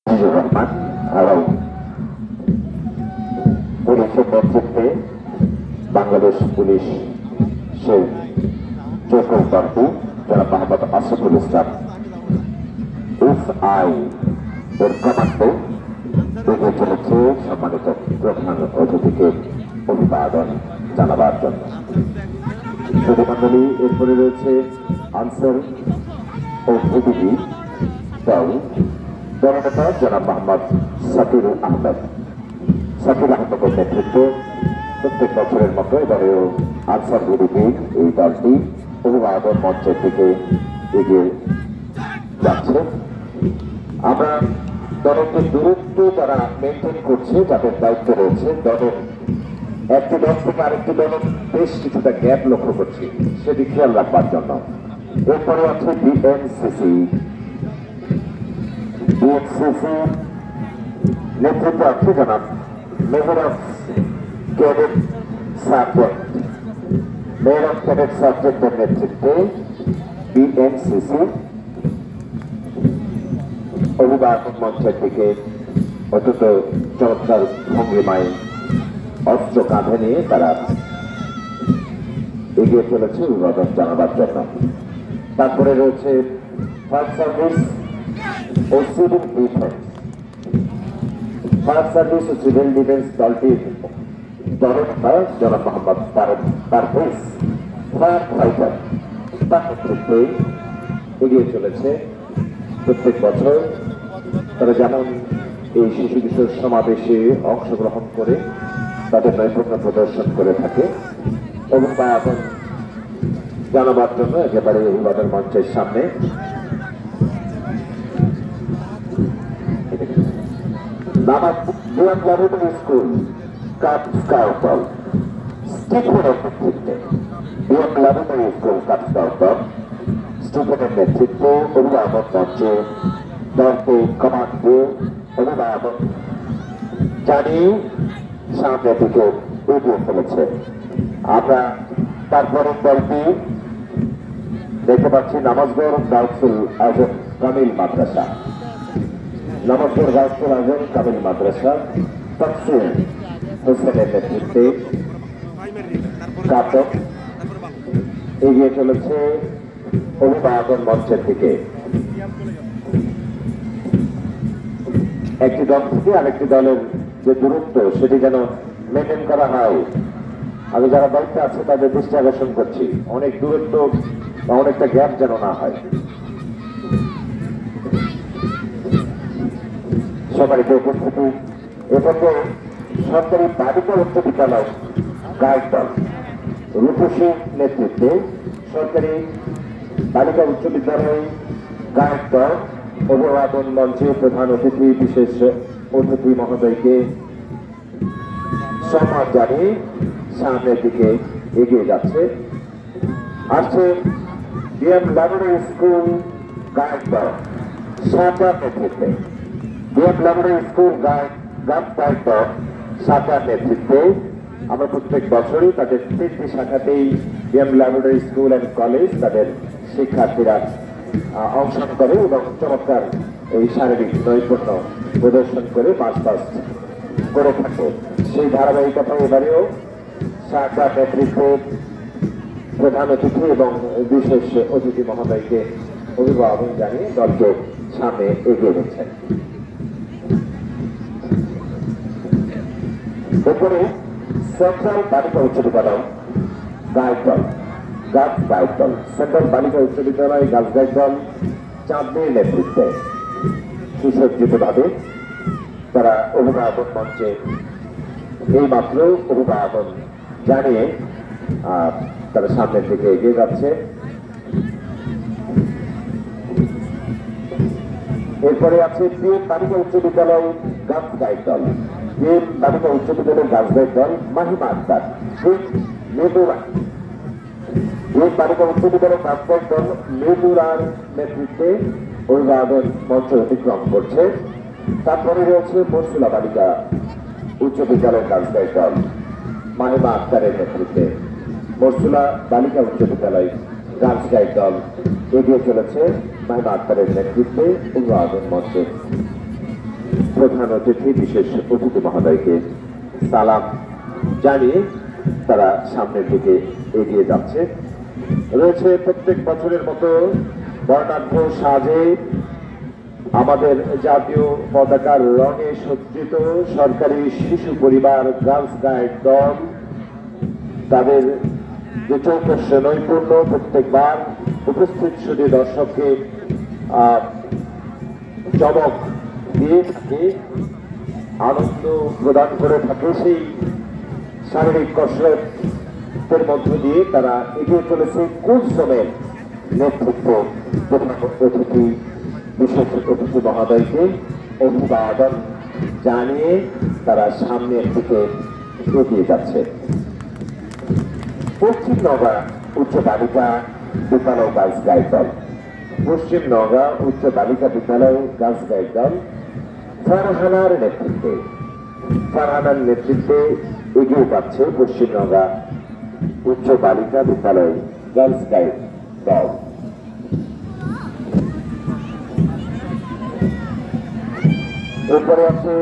আজিজুর রহমান আরও পুলিশের নেতৃত্বে বাংলাদেশ পুলিশের চৌকর্তী জনাব মোহাম্মদ আসিফুল ইসলাম এসআই এর কমান্ডে এগিয়ে চলেছে সম্মানিত প্রধান অতিথিকে অভিবাদন জানাবার জন্য। সুধীমণ্ডলী এরপরে রয়েছে আনসার ও ভিডিপি দল দলনেতা জনাব মোহাম্মদ সাকির আহমেদ। সাকির আহমেদের নেতৃত্বে প্রত্যেক বছরের মতো এবারেও আনসার ভিডিপি এই দলটি অভিবাদন মঞ্চের দিকে এগিয়ে যাচ্ছে। আমরা দলের দূরত্ব যারা মেনটেন করছে, যাদের দায়িত্ব রয়েছে, দলের একটি দল থেকে আরেকটি দলের বেশ কিছুটা গ্যাপ লক্ষ্য করছি, সেটি খেয়াল রাখবার জন্য। এরপরে আছে বিএনসিসি নেতৃত্বে আছে জনাব Mehraj cadet subject Mehraj cadet সাবজেক্টের নেতৃত্বে বিএনসিসি অভিবাদন মঞ্চের দিকে অত্যন্ত চমৎকার ভঙ্গিমায় অস্ত্র কাঁধে নিয়ে তারা এগিয়ে চলেছে অভিবাদন জানাবার জন্য। তারপরে রয়েছে ফায়ার সার্ভিস ও সিভিল ডিফেন্স। ফায়ার সার্ভিস ও সিভিল ডিফেন্স দলটির দলনেতা জনাব মোহাম্মদ পারভেজ ফায়ার ফাইটার, তার নেতৃত্বে এগিয়ে চলেছে। প্রত্যেক বছর তারা যেমন এই শিশু কিশোর সমাবেশে অংশগ্রহণ করে তাদের নৈপুণ্য প্রদর্শন করে থাকে, অভিবাদন জানাবার জন্য একেবারে অভিবাদন মঞ্চের সামনে স্কুল কাপ স্কাউট দল স্টিফেনের নেতৃত্বে স্কুল কাপ স্কাউট দল স্টিফেনের নেতৃত্বে অভিবাদন মঞ্চে দলকে কমান্ড দিয়ে অভিবাদন জানিয়ে সামনের দিকে এগিয়ে ফেলেছে। আমরা তারপরের দলটি দেখতে পাচ্ছি নামাজগড় গাউসুল আজম কামিল মাদ্রাসা। নামাজগড় গাউসুল আজম কামিল মাদ্রাসা তফসিল হোসেনের নেতৃত্বে কাটক এগিয়ে চলেছে অভিবাদন মঞ্চের দিকে। একটি দল থেকে আরেকটি দলের যে দূরত্ব সেটি যেন মেনটেন করা হয়। আমি যারা দায়িত্বে আছে তাদের দৃষ্টি আকর্ষণ করছি, অনেক দূরত্ব বা অনেকটা গ্যাপ যেন না হয়। সবারই উপস্থিতি এটাকে সরকারি বালিকা উচ্চ বিদ্যালয় গাইড দল রূপসীর নেতৃত্বে সরকারি বালিকা উচ্চ বিদ্যালয় গাইড দল অভিবাদন মঞ্চে প্রধান অতিথি বিশেষ অতিথি মহোদয়কে সম্মান জানিয়ে সামনের দিকে এগিয়ে যাচ্ছে। আসছে বিএম ল্যাবরেটরি স্কুল গাইড দল সাঁতার নেতৃত্বে বিএম ল্যাবরেটরি স্কুল গাইড দল সাঁতার নেতৃত্বে। আমরা প্রত্যেক বছরই তাদের 3টি শাখাতেই BM laboratory school and college তাদের শিক্ষার্থীরা অংশগ্রহণ করে এবং চমৎকার এই শারীরিক নৈপুণ্য প্রদর্শন করে পাস করে থাকে। সেই ধারাবাহিকতা এবারেও সাঁতার নেতৃত্বে প্রধান অতিথি এবং বিশেষ অতিথি মহোদয়কে অভিবাদন জানিয়ে দলকে সামনে এগিয়ে নিচ্ছেন। এরপরে সেন্ট্রাল বালিকা উচ্চ বিদ্যালয় গাইড দল গার্লস গাইড দল সেন্ট্রাল বালিকা উচ্চ বিদ্যালয় গার্লস গাইড দল চাঁদনির নেতৃত্বে সুসজ্জিতভাবে তারা অভিবাদন মঞ্চে এই মাত্র অভিবাদন জানিয়ে তারা সামনের দিকে এগিয়ে যাচ্ছে। এরপরে আছে পিএম বালিকা উচ্চ বিদ্যালয় গার্লস গাইড দল পিএম বালিকা উচ্চ বিদ্যালয় গার্লস গাইড দল মাহিমা আক্তার মেদুরা পিএম বালিকা উচ্চ বিদ্যালয় গার্লস গাইড দল মেদুরার নেতৃত্বে অভিবাদন মঞ্চ অতিক্রম করছে। তারপরে রয়েছে মরসুলা বালিকা উচ্চ বিদ্যালয় গার্লস গাইড দল মাহিমা আক্তারের নেতৃত্বে মরসুলা বালিকা উচ্চ বিদ্যালয় গার্লস গাইড দল এগিয়ে চলেছে মাহিমা আক্তারের নেতৃত্বে অভিবাদন মঞ্চে প্রধান অতিথি বিশেষ অতিথি মহোদয়কে সালাম জানিয়ে তারা সামনের দিকে এগিয়ে যাচ্ছে। রয়েছে প্রত্যেক বছরের মতো বর্ণাঢ্য সাজে আমাদের জাতীয় পতাকার রঙে সজ্জিত সরকারি শিশু পরিবার গার্লস গাইড দল। তাদের যে চৌকস নৈপুণ্য প্রত্যেকবার উপস্থিত শুধু দর্শককে চমক দিয়ে থাকে, আনন্দ প্রদান করে থাকে। সেই শারীরিক কসরতের মধ্য দিয়ে তারা এগিয়ে চলেছে কুলসমের নেতৃত্ব প্রধান অতিথি বিশেষ অতিথি মহোদয়কে অভিবাদন জানিয়ে তারা সামনের দিকে এগিয়ে যাচ্ছে। পশ্চিম নওগাঁ উচ্চ বালিকা বিদ্যালয় গার্লস গাইড দল, পশ্চিম নওগাঁ উচ্চ বালিকা বিদ্যালয় গার্লস গাইড দল ফারহানার নেতৃত্বে এগিয়ে যাচ্ছে পশ্চিম নওগাঁ উচ্চ বালিকা বিদ্যালয় গার্লস গাইড দল। এরপরে আছে